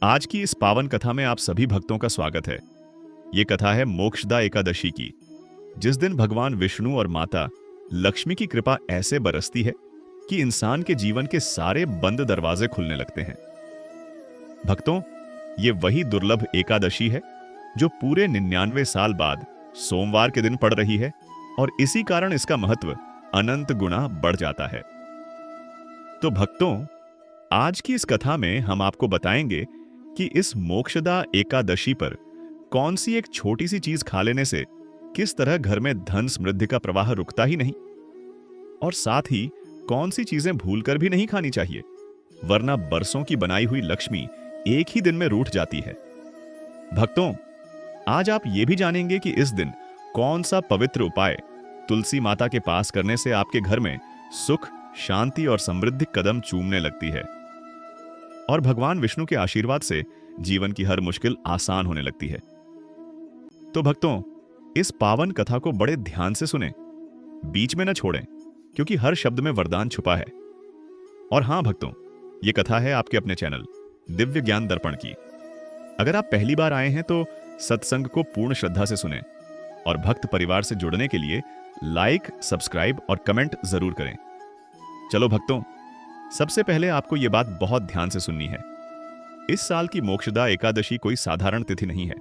आज की इस पावन कथा में आप सभी भक्तों का स्वागत है। ये कथा है मोक्षदा एकादशी की, जिस दिन भगवान विष्णु और माता लक्ष्मी की कृपा ऐसे बरसती है कि इंसान के जीवन के सारे बंद दरवाजे खुलने लगते हैं। भक्तों, ये वही दुर्लभ एकादशी है जो पूरे 99 साल बाद सोमवार के दिन पड़ रही है और इसी कारण इसका महत्व अनंत गुना बढ़ जाता है। तो भक्तों, आज की इस कथा में हम आपको बताएंगे कि इस मोक्षदा एकादशी पर कौन सी एक छोटी सी चीज खा लेने से किस तरह घर में धन समृद्धि का प्रवाह रुकता ही नहीं, और साथ ही कौन सी चीजें भूलकर भी नहीं खानी चाहिए, वरना बरसों की बनाई हुई लक्ष्मी एक ही दिन में रूठ जाती है। भक्तों, आज आप ये भी जानेंगे कि इस दिन कौन सा पवित्र उपाय तुलसी माता के पास करने से आपके घर में सुख, शांति और समृद्धि कदम चूमने लगती है और भगवान विष्णु के आशीर्वाद से जीवन की हर मुश्किल आसान होने लगती है। तो भक्तों, इस पावन कथा को बड़े ध्यान से सुनें, बीच में न छोड़ें, क्योंकि हर शब्द में वरदान छुपा है। और हां भक्तों, यह कथा है आपके अपने चैनल दिव्य ज्ञान दर्पण की। अगर आप पहली बार आए हैं तो सत्संग को पूर्ण श्रद्धा से सुनें और भक्त परिवार से जुड़ने के लिए लाइक, सब्सक्राइब और कमेंट जरूर करें। चलो भक्तों, सबसे पहले आपको यह बात बहुत ध्यान से सुननी है। इस साल की मोक्षदा एकादशी कोई साधारण तिथि नहीं है।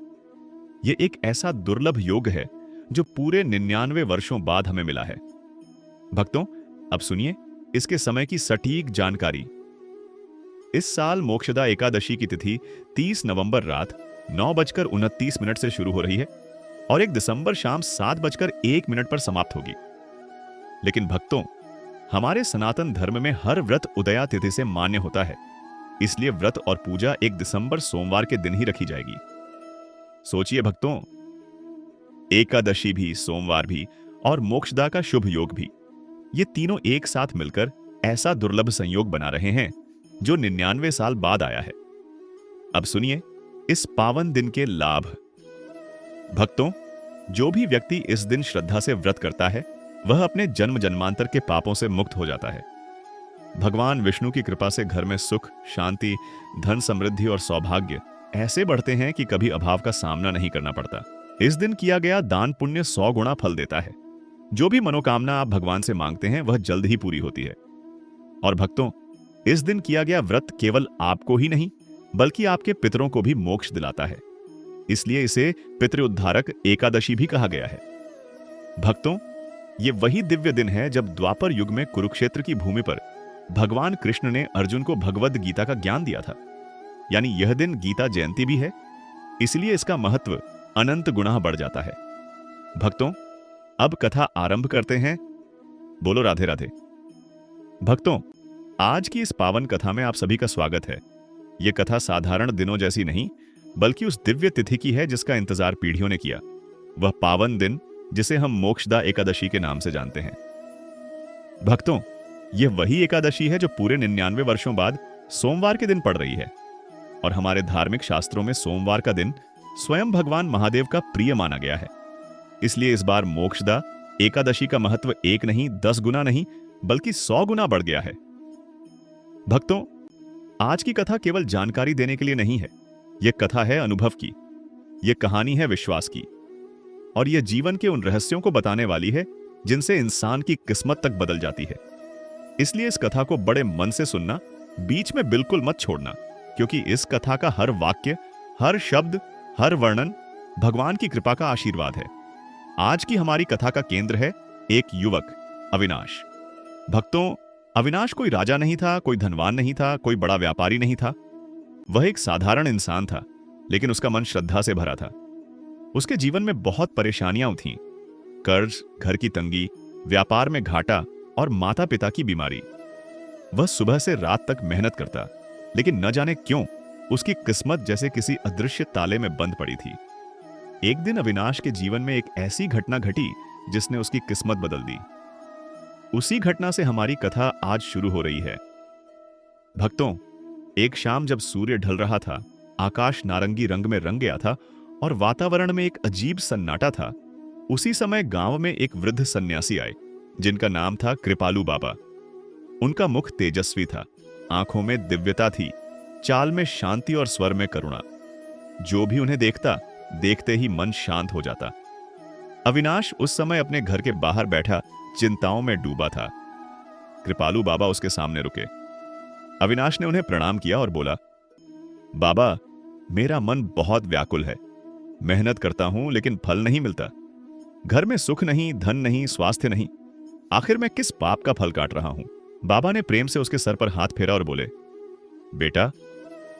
यह एक ऐसा दुर्लभ योग है जो पूरे 99 वर्षों बाद हमें मिला है। भक्तों, अब सुनिए इसके समय की सटीक जानकारी। इस साल मोक्षदा एकादशी की तिथि 30 नवंबर रात 9:29 से शुरू हो रही है और 1 दिसंबर शाम 7:01 पर समाप्त होगी। लेकिन भक्तों, हमारे सनातन धर्म में हर व्रत उदया तिथि से मान्य होता है, इसलिए व्रत और पूजा 1 दिसंबर सोमवार के दिन ही रखी जाएगी। सोचिए भक्तों, एकादशी भी, सोमवार भी और मोक्षदा का शुभ योग भी, ये तीनों एक साथ मिलकर ऐसा दुर्लभ संयोग बना रहे हैं जो 99 साल बाद आया है। अब सुनिए इस पावन दिन के लाभ। भक्तों, जो भी व्यक्ति इस दिन श्रद्धा से व्रत करता है वह अपने जन्म जन्मांतर के पापों से मुक्त हो जाता है। भगवान विष्णु की कृपा से घर में सुख, शांति, धन समृद्धि और सौभाग्य ऐसे बढ़ते हैं कि कभी अभाव का सामना नहीं करना पड़ता। इस दिन किया गया दान पुण्य 100 गुना फल देता है। जो भी मनोकामना आप भगवान से मांगते हैं वह जल्द ही पूरी होती है। और भक्तों, इस दिन किया गया व्रत केवल आपको ही नहीं बल्कि आपके पितरों को भी मोक्ष दिलाता है, इसलिए इसे पितृउद्धारक एकादशी भी कहा गया है। भक्तों, ये वही दिव्य दिन है जब द्वापर युग में कुरुक्षेत्र की भूमि पर भगवान कृष्ण ने अर्जुन को भगवद गीता का ज्ञान दिया था। यानी यह दिन गीता जयंती भी है, इसलिए इसका महत्व अनंत गुना बढ़ जाता है। भक्तों, अब कथा आरंभ करते हैं। बोलो राधे राधे। भक्तों, आज की इस पावन कथा में आप सभी का स्वागत है। यह कथा साधारण दिनों जैसी नहीं बल्कि उस दिव्य तिथि की है जिसका इंतजार पीढ़ियों ने किया। वह पावन दिन जिसे हम मोक्षदा एकादशी के नाम से जानते हैं। भक्तों, यह वही एकादशी है जो पूरे 99 वर्षों बाद सोमवार के दिन पड़ रही है और हमारे धार्मिक शास्त्रों में सोमवार का दिन स्वयं भगवान महादेव का प्रिय माना गया है। इसलिए इस बार मोक्षदा एकादशी का महत्व 1 नहीं, 10 गुना नहीं बल्कि 100 गुना बढ़ गया है। भक्तों, आज की कथा केवल जानकारी देने के लिए नहीं है। यह कथा है अनुभव की, यह कहानी है विश्वास की और यह जीवन के उन रहस्यों को बताने वाली है जिनसे इंसान की किस्मत तक बदल जाती है। इसलिए इस कथा को बड़े मन से सुनना, बीच में बिल्कुल मत छोड़ना, क्योंकि इस कथा का हर वाक्य, हर शब्द, हर वर्णन भगवान की कृपा का आशीर्वाद है। आज की हमारी कथा का केंद्र है एक युवक, अविनाश। भक्तों, अविनाश कोई राजा नहीं था, कोई धनवान नहीं था, कोई बड़ा व्यापारी नहीं था। वह एक साधारण इंसान था, लेकिन उसका मन श्रद्धा से भरा था। उसके जीवन में बहुत परेशानियां थीं, कर्ज, घर की तंगी, व्यापार में घाटा और माता पिता की बीमारी। वह सुबह से रात तक मेहनत करता, लेकिन न जाने क्यों उसकी किस्मत जैसे किसी अदृश्य ताले में बंद पड़ी थी। एक दिन अविनाश के जीवन में एक ऐसी घटना घटी जिसने उसकी किस्मत बदल दी। उसी घटना से हमारी कथा आज शुरू हो रही है। भक्तों, एक शाम जब सूर्य ढल रहा था, आकाश नारंगी रंग में रंग गया था और वातावरण में एक अजीब सन्नाटा था। उसी समय गांव में एक वृद्ध सन्यासी आए जिनका नाम था कृपालू बाबा। उनका मुख तेजस्वी था, आंखों में दिव्यता थी चाल में शांति और स्वर में करुणा। जो भी उन्हें देखता, देखते ही मन शांत हो जाता। अविनाश उस समय अपने घर के बाहर बैठा चिंताओं में डूबा था। कृपालु बाबा उसके सामने रुके। अविनाश ने उन्हें प्रणाम किया और बोला, बाबा, मेरा मन बहुत व्याकुल है। मेहनत करता हूं लेकिन फल नहीं मिलता। घर में सुख नहीं, धन नहीं, स्वास्थ्य नहीं। आखिर मैं किस पाप का फल काट रहा हूं? बाबा ने प्रेम से उसके सर पर हाथ फेरा और बोले, बेटा,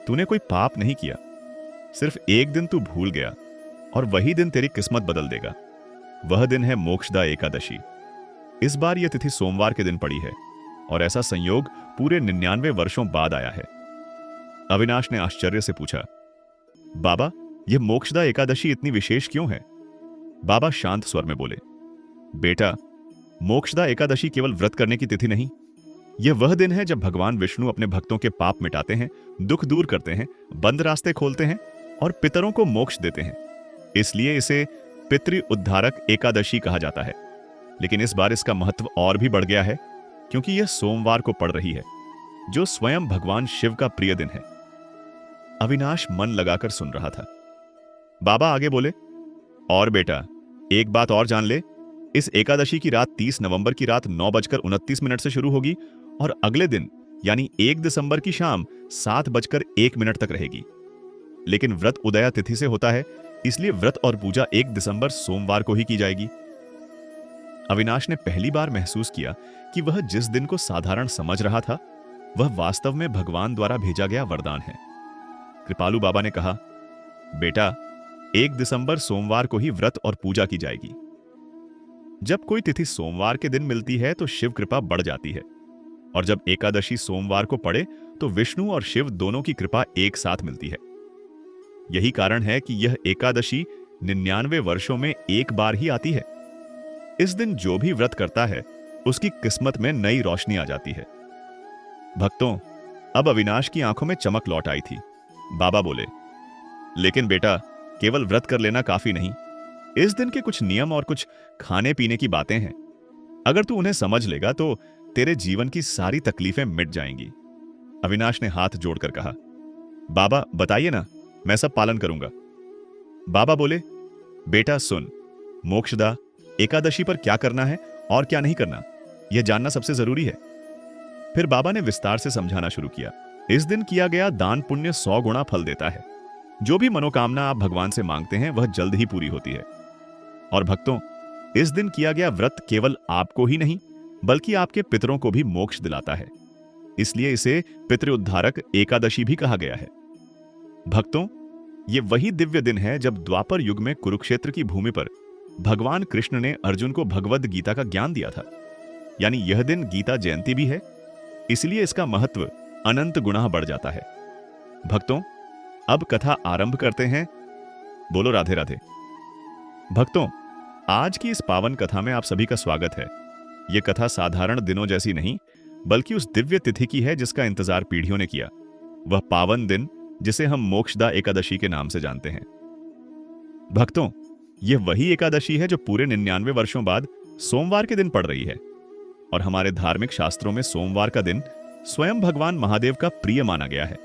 तूने कोई पाप नहीं किया। सिर्फ एक दिन तू भूल गया और वही दिन तेरी किस्मत बदल देगा। वह दिन है मोक्षदा एकादशी। इस बार यह तिथि सोमवार के दिन पड़ी है और ऐसा संयोग पूरे 99 वर्षों बाद आया है। अविनाश ने आश्चर्य से पूछा, बाबा, यह मोक्षदा एकादशी इतनी विशेष क्यों है? बाबा शांत स्वर में बोले, बेटा, मोक्षदा एकादशी केवल व्रत करने की तिथि नहीं, यह वह दिन है जब भगवान विष्णु अपने भक्तों के पाप मिटाते हैं, दुख दूर करते हैं, बंद रास्ते खोलते हैं और पितरों को मोक्ष देते हैं। इसलिए इसे पितृ उद्धारक एकादशी कहा जाता है। लेकिन इस बार इसका महत्व और भी बढ़ गया है, क्योंकि यह सोमवार को पड़ रही है, जो स्वयं भगवान शिव का प्रिय दिन है। अविनाश मन लगाकर सुन रहा था। बाबा आगे बोले, और बेटा, एक बात और जान ले, इस एकादशी की रात 30 नवंबर की रात 9:29 से शुरू होगी और अगले दिन यानी 1 दिसंबर की शाम 7:01 तक रहेगी। लेकिन व्रत उदया तिथि से होता है, इसलिए व्रत और पूजा 1 दिसंबर सोमवार को ही की जाएगी। अविनाश ने पहली बार महसूस किया कि वह जिस दिन को साधारण समझ रहा था, वह वास्तव में भगवान द्वारा भेजा गया वरदान है। कृपालु बाबा ने कहा, बेटा, 1 दिसंबर सोमवार को ही व्रत और पूजा की जाएगी। जब कोई तिथि सोमवार के दिन मिलती है तो शिव कृपा बढ़ जाती है, और जब एकादशी सोमवार को पड़े तो विष्णु और शिव दोनों की कृपा एक साथ मिलती है। यही कारण है कि यह एकादशी 99 वर्षों में एक बार ही आती है। इस दिन जो भी व्रत करता है, उसकी किस्मत में नई रोशनी आ जाती है। भक्तों, अब अविनाश की आंखों में चमक लौट आई थी। बाबा बोले, लेकिन बेटा, केवल व्रत कर लेना काफी नहीं। इस दिन के कुछ नियम और कुछ खाने पीने की बातें हैं। अगर तू उन्हें समझ लेगा तो तेरे जीवन की सारी तकलीफें मिट जाएंगी। अविनाश ने हाथ जोड़कर कहा, बाबा बताइए ना, मैं सब पालन करूंगा। बाबा बोले, बेटा सुन, मोक्षदा एकादशी पर क्या करना है और क्या नहीं करना, यह जानना सबसे जरूरी है। फिर बाबा ने विस्तार से समझाना शुरू किया। इस दिन किया गया दान पुण्य 100 गुना फल देता है। जो भी मनोकामना आप भगवान से मांगते हैं, वह जल्द ही पूरी होती है। और भक्तों, इस दिन किया गया व्रत केवल आपको ही नहीं, बल्कि आपके पितरों को भी मोक्ष दिलाता है। इसलिए इसे पितृ उद्धारक एकादशी भी कहा गया है। भक्तों, यह वही दिव्य दिन है जब द्वापर युग में कुरुक्षेत्र की भूमि पर भगवान कृष्ण ने अर्जुन को भगवद गीता का ज्ञान दिया था। यानी यह दिन गीता जयंती भी है, इसलिए इसका महत्व अनंत गुना बढ़ जाता है। भक्तों, अब कथा आरंभ करते हैं। बोलो राधे राधे। भक्तों, आज की इस पावन कथा में आप सभी का स्वागत है। यह कथा साधारण दिनों जैसी नहीं, बल्कि उस दिव्य तिथि की है जिसका इंतजार पीढ़ियों ने किया। वह पावन दिन जिसे हम मोक्षदा एकादशी के नाम से जानते हैं। भक्तों, यह वही एकादशी है जो पूरे 99 वर्षों बाद सोमवार के दिन पड़ रही है। और हमारे धार्मिक शास्त्रों में सोमवार का दिन स्वयं भगवान महादेव का प्रिय माना गया है।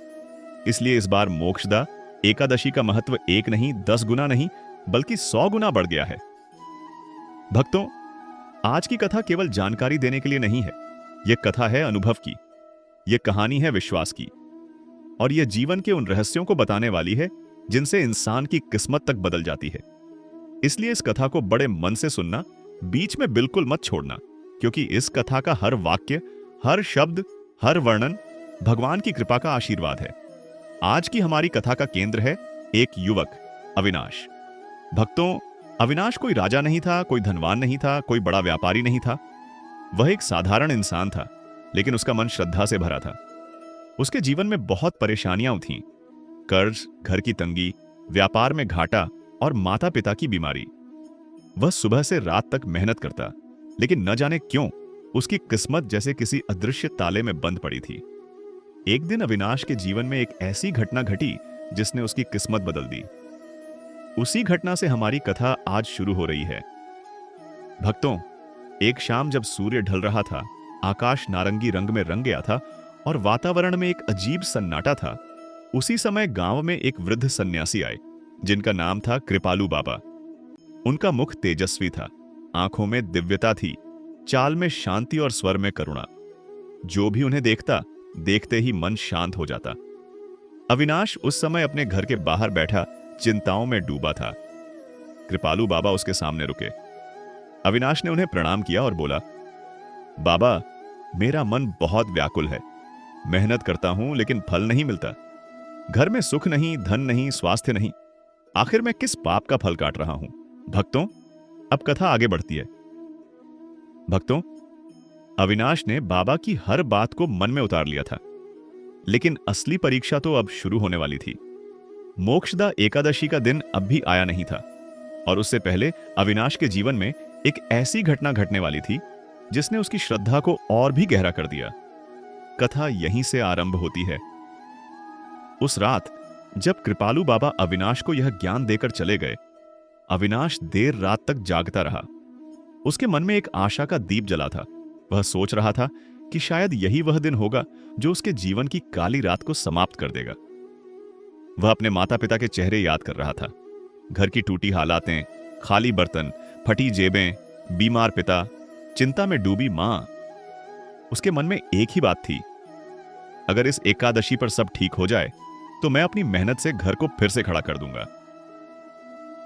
इसलिए इस बार मोक्षदा एकादशी का महत्व 1 नहीं, 10 गुना नहीं, बल्कि 100 गुना बढ़ गया है। भक्तों, आज की कथा केवल जानकारी देने के लिए नहीं है। यह कथा है अनुभव की, यह कहानी है विश्वास की, और यह जीवन के उन रहस्यों को बताने वाली है जिनसे इंसान की किस्मत तक बदल जाती है। इसलिए इस कथा को बड़े मन से सुनना, बीच में बिल्कुल मत छोड़ना, क्योंकि इस कथा का हर वाक्य, हर शब्द, हर वर्णन भगवान की कृपा का आशीर्वाद है। आज की हमारी कथा का केंद्र है एक युवक, अविनाश। भक्तों, अविनाश कोई राजा नहीं था, कोई धनवान नहीं था, कोई बड़ा व्यापारी नहीं था। वह एक साधारण इंसान था, लेकिन उसका मन श्रद्धा से भरा था। उसके जीवन में बहुत परेशानियां थीं। कर्ज, घर की तंगी, व्यापार में घाटा और माता पिता की बीमारी। वह सुबह से रात तक मेहनत करता, लेकिन न जाने क्यों उसकी किस्मत जैसे किसी अदृश्य ताले में बंद पड़ी थी। एक दिन अविनाश के जीवन में एक ऐसी घटना घटी जिसने उसकी किस्मत बदल दी। उसी घटना से हमारी कथा आज शुरू हो रही है। भक्तों, एक शाम जब सूर्य ढल रहा था, आकाश नारंगी रंग में रंग गया था और वातावरण में एक अजीब सन्नाटा था, उसी समय गांव में एक वृद्ध सन्यासी आए जिनका नाम था कृपालू बाबा। उनका मुख तेजस्वी था, आंखों में दिव्यता थी, चाल में शांति और स्वर में करुणा। जो भी उन्हें देखता, देखते ही मन शांत हो जाता। अविनाश उस समय अपने घर के बाहर बैठा चिंताओं में डूबा था। कृपालू बाबा उसके सामने रुके। अविनाश ने उन्हें प्रणाम किया और बोला, बाबा, मेरा मन बहुत व्याकुल है। मेहनत करता हूं लेकिन फल नहीं मिलता। घर में सुख नहीं, धन नहीं, स्वास्थ्य नहीं। आखिर मैं किस पाप का फल काट रहा हूं? भक्तों, अब कथा आगे बढ़ती है। भक्तों, अविनाश ने बाबा की हर बात को मन में उतार लिया था, लेकिन असली परीक्षा तो अब शुरू होने वाली थी। मोक्षदा एकादशी का दिन अब भी आया नहीं था और उससे पहले अविनाश के जीवन में एक ऐसी घटना घटने वाली थी जिसने उसकी श्रद्धा को और भी गहरा कर दिया। कथा यहीं से आरंभ होती है। उस रात जब कृपालू बाबा अविनाश को यह ज्ञान देकर चले गए, अविनाश देर रात तक जागता रहा। उसके मन में एक आशा का दीप जला था। वह सोच रहा था कि शायद यही वह दिन होगा जो उसके जीवन की काली रात को समाप्त कर देगा। वह अपने माता पिता के चेहरे याद कर रहा था। घर की टूटी हालातें, खाली बर्तन, फटी जेबें, बीमार पिता, चिंता में डूबी मां। उसके मन में एक ही बात थी, अगर इस एकादशी पर सब ठीक हो जाए तो मैं अपनी मेहनत से घर को फिर से खड़ा कर दूंगा।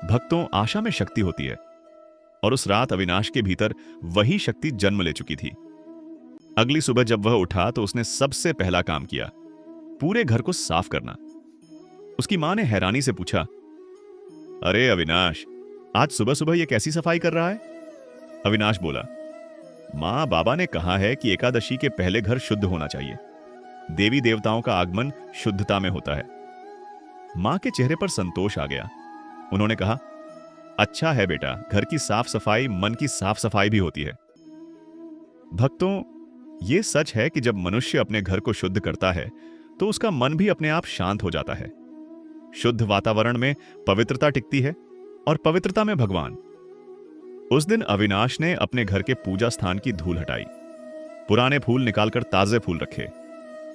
भक्तों, आशा में शक्ति होती है और उस रात अविनाश के भीतर वही शक्ति जन्म ले चुकी थी। अगली सुबह जब वह उठा तो उसने सबसे पहला काम किया, पूरे घर को साफ करना। उसकी मां ने हैरानी से पूछा, अरे अविनाश, आज सुबह सुबह यह कैसी सफाई कर रहा है? अविनाश बोला, मां, बाबा ने कहा है कि एकादशी के पहले घर शुद्ध होना चाहिए। देवी देवताओं का आगमन शुद्धता में होता है। मां के चेहरे पर संतोष आ गया। उन्होंने कहा, अच्छा है बेटा, घर की साफ सफाई मन की साफ सफाई भी होती है। भक्तों, यह सच है कि जब मनुष्य अपने घर को शुद्ध करता है तो उसका मन भी अपने आप शांत हो जाता है। शुद्ध वातावरण में पवित्रता टिकती है और पवित्रता में भगवान। उस दिन अविनाश ने अपने घर के पूजा स्थान की धूल हटाई, पुराने फूल निकालकर ताजे फूल रखे,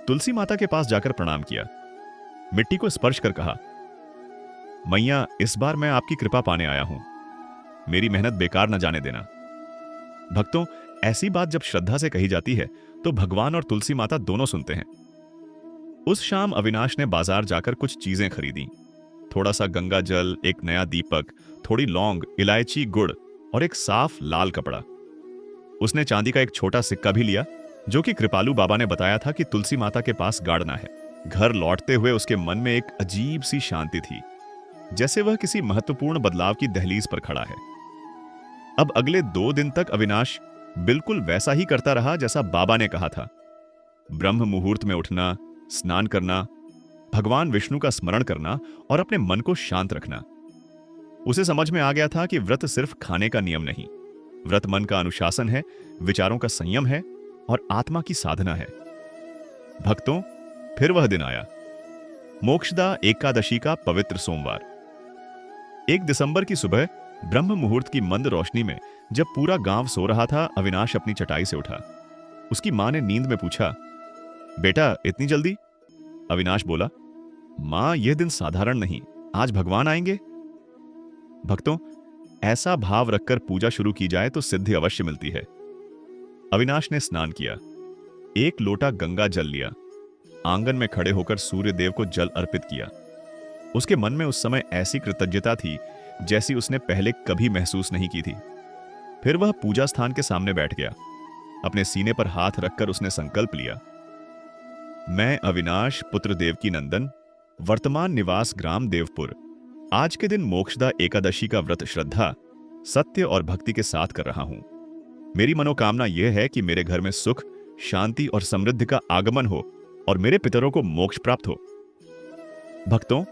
तुलसी माता के पास जाकर प्रणाम किया, मिट्टी को स्पर्श कर कहा, मैया, इस बार मैं आपकी कृपा पाने आया हूं। मेरी मेहनत बेकार न जाने देना। भक्तों, ऐसी बात जब श्रद्धा से कही जाती है तो भगवान और तुलसी माता दोनों सुनते हैं। उस शाम अविनाश ने बाजार जाकर कुछ चीजें खरीदी। थोड़ा सा गंगा जल, एक नया दीपक, थोड़ी लौंग, इलायची, गुड़ और एक साफ लाल कपड़ा। उसने चांदी का एक छोटा सिक्का भी लिया जो कि कृपालू बाबा ने बताया था कि तुलसी माता के पास गाड़ना है। घर लौटते हुए उसके मन में एक अजीब सी शांति थी, जैसे वह किसी महत्वपूर्ण बदलाव की दहलीज पर खड़ा है। अब अगले 2 दिन तक अविनाश बिल्कुल वैसा ही करता रहा जैसा बाबा ने कहा था। ब्रह्म मुहूर्त में उठना, स्नान करना, भगवान विष्णु का स्मरण करना और अपने मन को शांत रखना। उसे समझ में आ गया था कि व्रत सिर्फ खाने का नियम नहीं, व्रत मन का अनुशासन है, विचारों का संयम है और आत्मा की साधना है। भक्तों, फिर वह दिन आया, मोक्षदा एकादशी का पवित्र सोमवार। 1 दिसंबर की सुबह ब्रह्म मुहूर्त की मंद रोशनी में जब पूरा गांव सो रहा था, अविनाश अपनी चटाई से उठा। उसकी मां ने नींद में पूछा, बेटा, इतनी जल्दी? अविनाश बोला, मां, यह दिन साधारण नहीं, आज भगवान आएंगे। भक्तों, ऐसा भाव रखकर पूजा शुरू की जाए तो सिद्धि अवश्य मिलती है। अविनाश ने स्नान किया, 1 लोटा गंगा जल लिया, आंगन में खड़े होकर सूर्य देव को जल अर्पित किया। उसके मन में उस समय ऐसी कृतज्ञता थी जैसी उसने पहले कभी महसूस नहीं की थी। फिर वह पूजा स्थान के सामने बैठ गया। अपने सीने पर हाथ रखकर उसने संकल्प लिया, मैं अविनाश, पुत्र देवकी नंदन, वर्तमान निवास ग्राम देवपुर, आज के दिन मोक्षदा एकादशी का व्रत श्रद्धा, सत्य और भक्ति के साथ कर रहा हूं। मेरी मनोकामना यह है कि मेरे घर में सुख, शांति और समृद्धि का आगमन हो और मेरे पितरों को मोक्ष प्राप्त हो। भक्तों,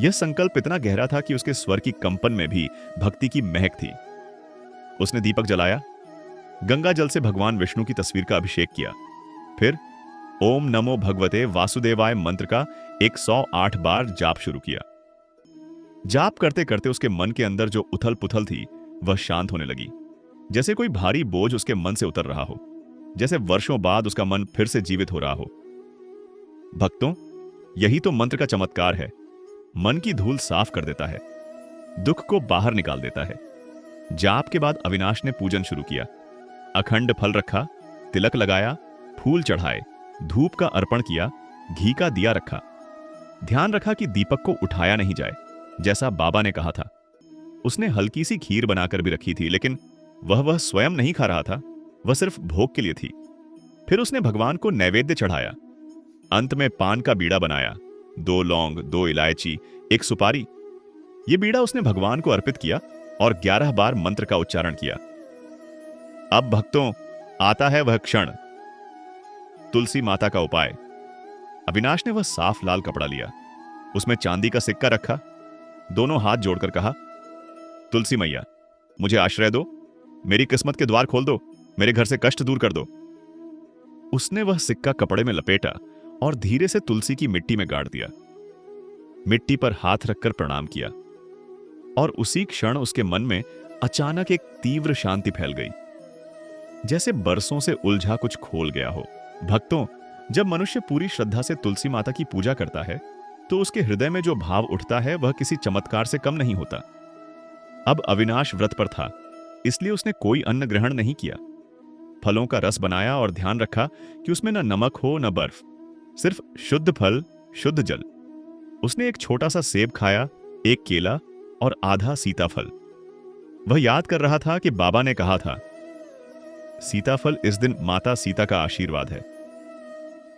यह संकल्प इतना गहरा था कि उसके स्वर की कंपन में भी भक्ति की महक थी। उसने दीपक जलाया, गंगा जल से भगवान विष्णु की तस्वीर का अभिषेक किया, फिर ओम नमो भगवते वासुदेवाय मंत्र का 108 बार जाप शुरू किया। जाप करते करते उसके मन के अंदर जो उथल पुथल थी वह शांत होने लगी, जैसे कोई भारी बोझ उसके मन से उतर रहा हो, जैसे वर्षों बाद उसका मन फिर से जीवित हो रहा हो। भक्तों, यही तो मंत्र का चमत्कार है। मन की धूल साफ कर देता है, दुख को बाहर निकाल देता है। जाप के बाद अविनाश ने पूजन शुरू किया। अखंड फल रखा, तिलक लगाया, फूल चढ़ाए, धूप का अर्पण किया, घी का दिया रखा। ध्यान रखा कि दीपक को उठाया नहीं जाए, जैसा बाबा ने कहा था। उसने हल्की सी खीर बनाकर भी रखी थी, लेकिन वह स्वयं नहीं खा रहा था, वह सिर्फ भोग के लिए थी। फिर उसने भगवान को नैवेद्य चढ़ाया। अंत में पान का बीड़ा बनाया, 2 लौंग, 2 इलायची, 1 सुपारी। यह बीड़ा उसने भगवान को अर्पित किया और 11 बार मंत्र का उच्चारण किया। अब भक्तों, आता है वह क्षण, तुलसी माता का उपाय। अविनाश ने वह साफ लाल कपड़ा लिया, उसमें चांदी का सिक्का रखा, दोनों हाथ जोड़कर कहा, तुलसी मैया, मुझे आश्रय दो, मेरी किस्मत के द्वार खोल दो, मेरे घर से कष्ट दूर कर दो। उसने वह सिक्का कपड़े में लपेटा और धीरे से तुलसी की मिट्टी में गाड़ दिया। मिट्टी पर हाथ रखकर प्रणाम किया और उसी क्षण उसके मन में अचानक एक तीव्र शांति फैल गई, जैसे बरसों से उलझा कुछ खोल गया हो। भक्तों, जब मनुष्य पूरी श्रद्धा से तुलसी माता की पूजा करता है तो उसके हृदय में जो भाव उठता है वह किसी चमत्कार से कम नहीं होता। अब अविनाश व्रत पर था, इसलिए उसने कोई अन्न ग्रहण नहीं किया। फलों का रस बनाया और ध्यान रखा कि उसमें न नमक हो न बर्फ, सिर्फ शुद्ध फल, शुद्ध जल। उसने एक छोटा सा सेब खाया, 1 केला और आधा सीताफल। वह याद कर रहा था कि बाबा ने कहा था, सीताफल इस दिन माता सीता का आशीर्वाद है।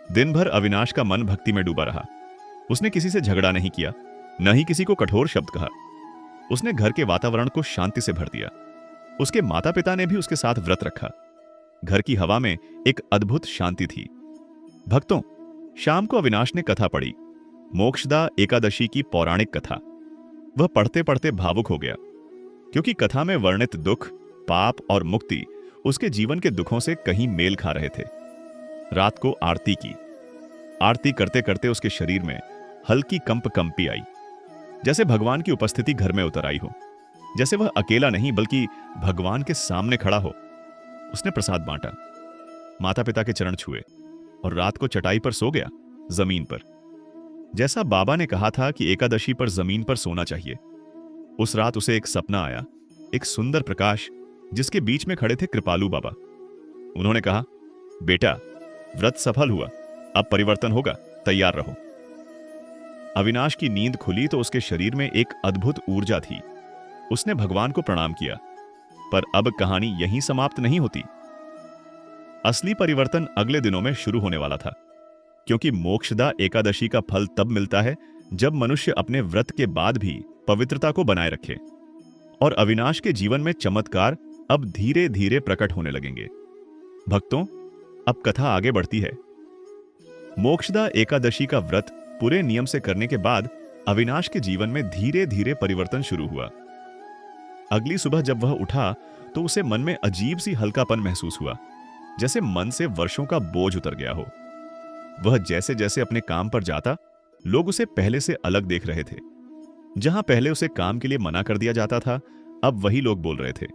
दिन भर अविनाश का मन भक्ति में डूबा रहा। उसने किसी से झगड़ा नहीं किया, न ही किसी को कठोर शब्द कहा। उसने घर के वातावरण को शांति से भर दिया। उसके माता पिता ने भी उसके साथ व्रत रखा। घर की हवा में एक अद्भुत शांति थी। भक्तों, शाम को अविनाश ने कथा पढ़ी, मोक्षदा एकादशी की पौराणिक कथा। वह पढ़ते पढ़ते भावुक हो गया, क्योंकि कथा में वर्णित दुख, पाप और मुक्ति उसके जीवन के दुखों से कहीं मेल खा रहे थे। रात को आरती की। आरती करते करते उसके शरीर में हल्की कंपी आई, जैसे भगवान की उपस्थिति घर में उतर आई हो, जैसे वह अकेला नहीं बल्कि भगवान के सामने खड़ा हो। उसने प्रसाद बांटा, माता पिता के चरण छुए और रात को चटाई पर सो गया, जमीन पर, जैसा बाबा ने कहा था कि एकादशी पर जमीन पर सोना चाहिए। उस रात उसे एक सपना आया, एक सुंदर प्रकाश जिसके बीच में खड़े थे कृपालु बाबा। उन्होंने कहा, बेटा, व्रत सफल हुआ, अब परिवर्तन होगा, तैयार रहो। अविनाश की नींद खुली तो उसके शरीर में एक अद्भुत ऊर्जा थी। उसने भगवान को प्रणाम किया, पर अब कहानी यहीं समाप्त नहीं होती। असली परिवर्तन अगले दिनों में शुरू होने वाला था, क्योंकि मोक्षदा एकादशी का फल तब मिलता है जब मनुष्य अपने व्रत के बाद भी पवित्रता को बनाए रखे। और अविनाश के जीवन में चमत्कार अब धीरे धीरे प्रकट होने लगेंगे। भक्तों, अब कथा आगे बढ़ती है। मोक्षदा एकादशी का व्रत पूरे नियम से करने के बाद अविनाश के जीवन में धीरे धीरे परिवर्तन शुरू हुआ। अगली सुबह जब वह उठा तो उसे मन में अजीब सी हल्कापन महसूस हुआ, जैसे मन से वर्षों का बोझ उतर गया हो। वह जैसे जैसे अपने काम पर जाता, लोग उसे पहले से अलग देख रहे थे। जहां पहले उसे काम के लिए मना कर दिया जाता था, अब वही लोग बोल रहे थे,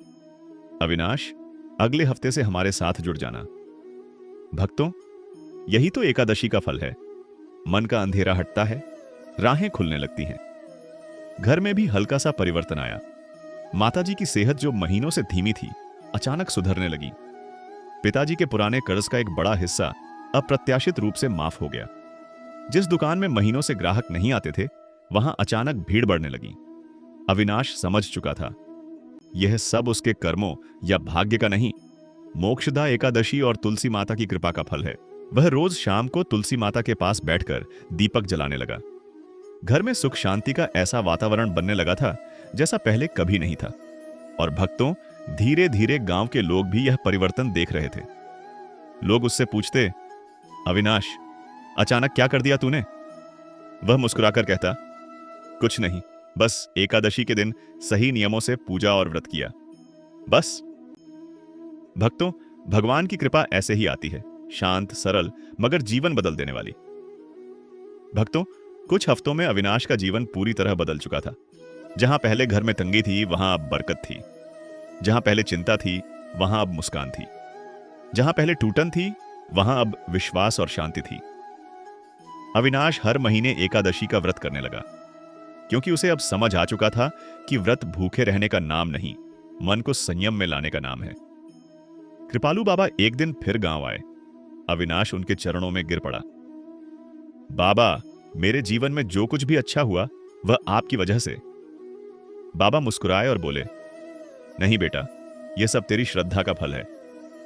अविनाश, अगले हफ्ते से हमारे साथ जुड़ जाना। भक्तों, यही तो एकादशी का फल है। मन का अंधेरा हटता है, राहें खुलने लगती हैं। घर में भी हल्का सा परिवर्तन आया। माताजी की सेहत जो महीनों से धीमी थी, अचानक सुधरने लगी। पिताजी के पुराने कर्ज का एक बड़ा हिस्सा अप्रत्याशित रूप से माफ हो गया। जिस दुकान में महीनों से ग्राहक नहीं आते थे, वहां अचानक भीड़ बढ़ने लगी। अविनाश समझ चुका था, यह सब उसके कर्मों या भाग्य का नहीं, मोक्षदा एकादशी और तुलसी माता की कृपा का फल है। वह रोज शाम को तुलसी माता के पास बैठकर दीपक जलाने लगा। घर में सुख शांति का ऐसा वातावरण बनने लगा था जैसा पहले कभी नहीं था। और भक्तों, धीरे धीरे गांव के लोग भी यह परिवर्तन देख रहे थे। लोग उससे पूछते, अविनाश, अचानक क्या कर दिया तूने? वह मुस्कुराकर कहता, कुछ नहीं, बस एकादशी के दिन सही नियमों से पूजा और व्रत किया, बस। भक्तों, भगवान की कृपा ऐसे ही आती है, शांत, सरल, मगर जीवन बदल देने वाली। भक्तों, कुछ हफ्तों में अविनाश का जीवन पूरी तरह बदल चुका था। जहां पहले घर में तंगी थी, वहां अब बरकत थी। जहां पहले चिंता थी, वहां अब मुस्कान थी। जहां पहले टूटन थी, वहां अब विश्वास और शांति थी। अविनाश हर महीने एकादशी का व्रत करने लगा, क्योंकि उसे अब समझ आ चुका था कि व्रत भूखे रहने का नाम नहीं, मन को संयम में लाने का नाम है। कृपालु बाबा एक दिन फिर गांव आए। अविनाश उनके चरणों में गिर पड़ा। बाबा, मेरे जीवन में जो कुछ भी अच्छा हुआ वह आपकी वजह से। बाबा मुस्कुराए और बोले, नहीं बेटा, यह सब तेरी श्रद्धा का फल है।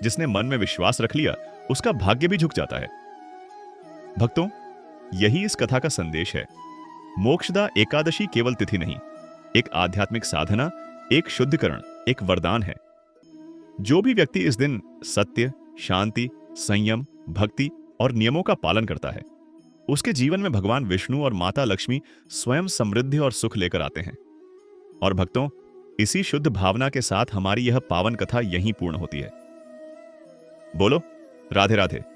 जिसने मन में विश्वास रख लिया उसका भाग्य भी झुक जाता है। भक्तों, यही इस कथा का संदेश है। मोक्षदा एकादशी केवल तिथि नहीं, एक आध्यात्मिक साधना, एक शुद्धिकरण, एक वरदान है। जो भी व्यक्ति इस दिन सत्य, शांति, संयम, भक्ति और नियमों का पालन करता है, उसके जीवन में भगवान विष्णु और माता लक्ष्मी स्वयं समृद्धि और सुख लेकर आते हैं। और भक्तों, इसी शुद्ध भावना के साथ हमारी यह पावन कथा यहीं पूर्ण होती है। बोलो राधे राधे।